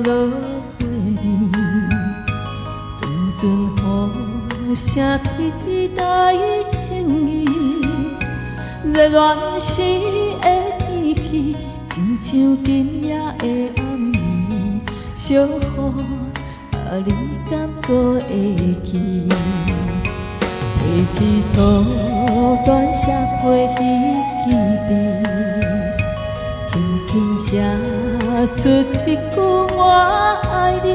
落花莲，阵阵雨声滴答情意，热恋时的天气，亲像今夜的暗暝，小雨你敢搁会记？会记初恋写过彼支笔，轻轻写出一句我爱你。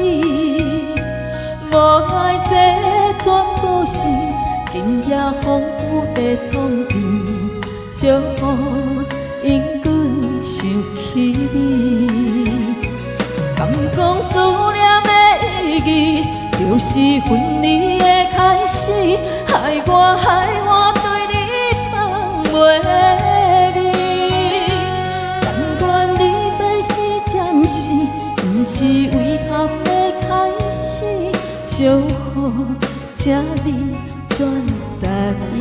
无爱这全部是今夜风雨在创治，小雨因阮想起你。敢讲思念的意义，就是分离的开始，害我对你放袂离。但愿你要是暂时，毋是遗憾的开始，小雨请你转达伊。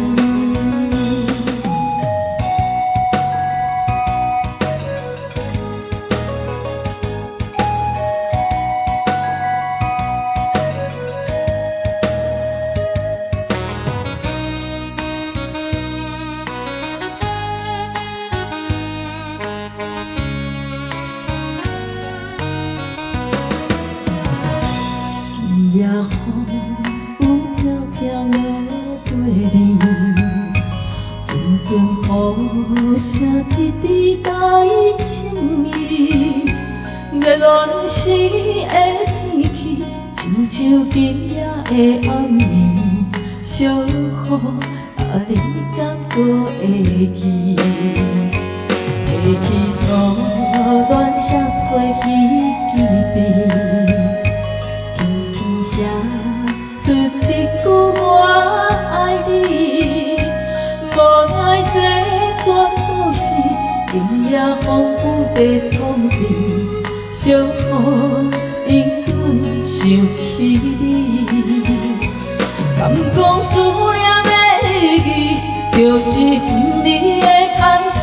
夜风有飘飘落花莲，阵阵雨声滴滴答情意。热恋时的天气，亲像今夜的暗暝，小雨你敢搁会记？提起初恋写过彼支笔。写出一句我爱你，无爱这全部是今夜风雨在创治，小雨因阮想起你。敢讲思念的意义，就是分离的开始，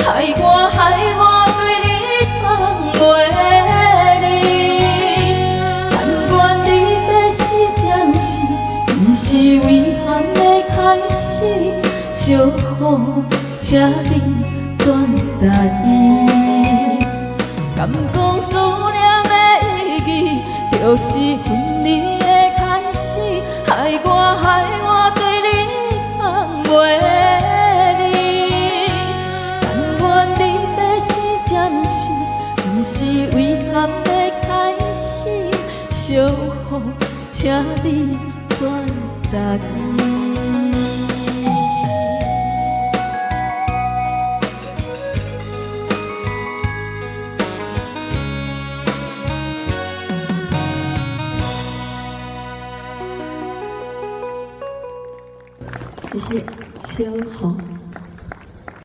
害我对你放袂是遗憾的开始，小雨请你转达伊。敢讲思念的意义，就是分离的开始，害我对你放袂离。但愿你要是暂时，毋是遗憾的开始，小雨请你转达伊。谢谢小雨。